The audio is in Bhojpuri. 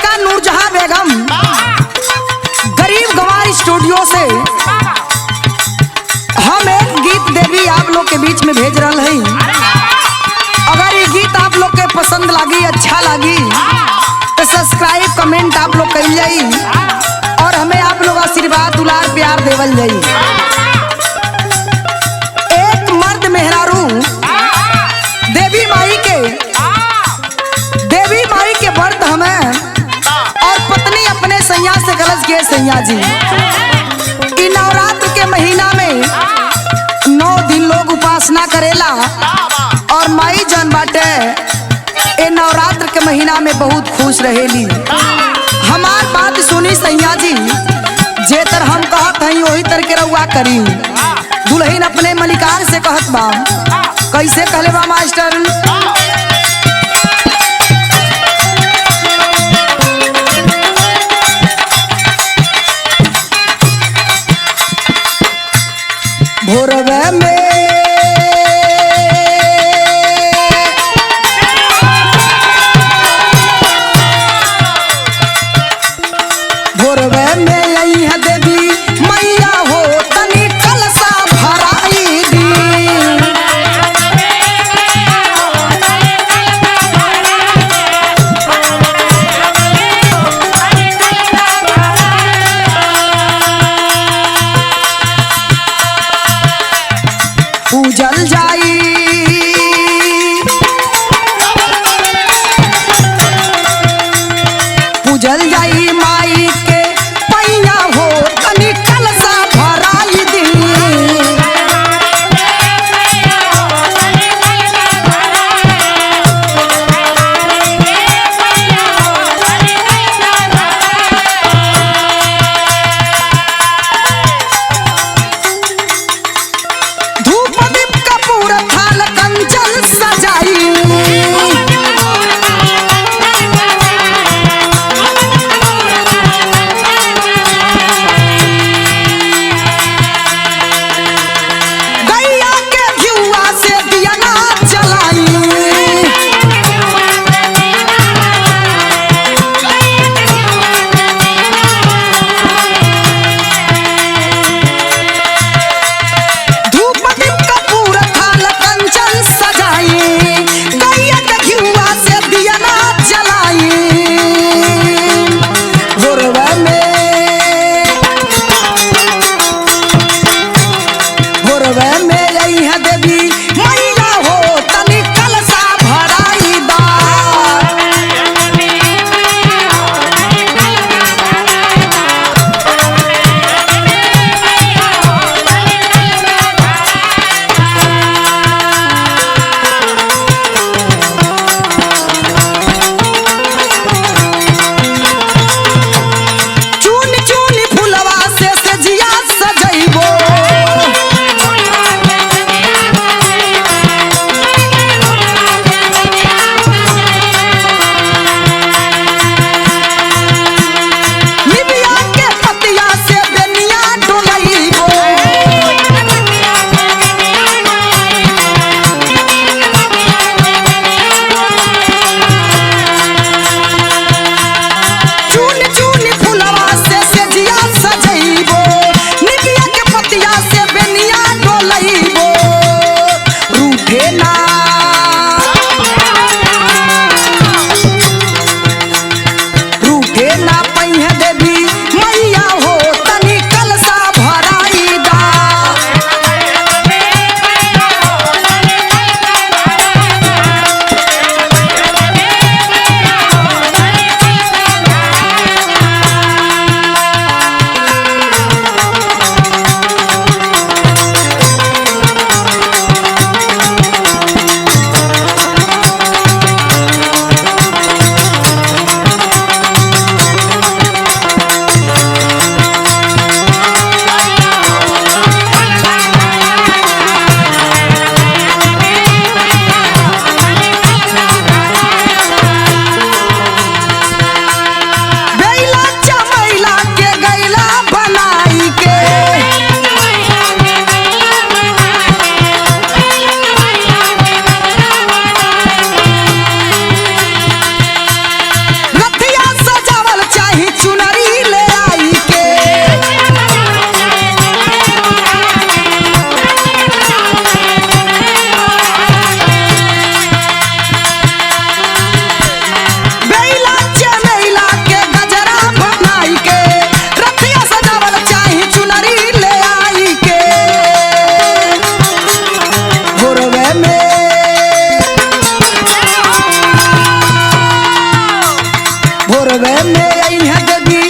गायिका नूरजहां बेगम गरीब गंवार स्टूडियो से हम एक गीत देवी आप लोग के बीच में भेज रहा है। अगर ये गीत आप लोग के पसंद लगी, अच्छा लगी तो सब्सक्राइब कमेंट आप लोग कर जाई और हमें आप लोग आशीर्वाद दुलार प्यार देवल जाई। एक मर्द मेहरारू देवी माई के व्रत हमें और पत्नी अपने सैया से गलत के सैया जी नवरात्र के महीना में 9 दिन लोग उपासना करेला और माई जान बाटे ए नवरात्र के महीना में बहुत खुश रहेली। हमार बात सुनी सैया जी, जे तर हम कहत हई वही तर के रउआ करी। दुल्हन अपने मलिकार से कहत बा, कैसे कहले बा मास्टर? भोरवे में आई है देवी मैया हो तनी कलसा भराई दी। पूजल जाई पूजल जाई माई के पैया हो तनी कलसा भराई दी। धूप दीप कपूर थाल कंचन सजाई गैया के घिउआ से दिया ना जलाई। धूप दीप कपूर थाल कंचन सजाई गैया के घिउआ से दिया ना जलाई। भोरवे में आई है देवी मैया हो तनी कलसा भराई दा। चून चून फुलवा से सजिया सजैबो निबिया के पतिया से बेनिया डोलैबो। चून चून फुलवा से सजिया सजैबो निबिया के पतिया से बेनिया डोलैबो। रूठे ना रूठे ना पैया देवी मैया हो तनी कलसा भराई दा। भोरवे में आई है देवी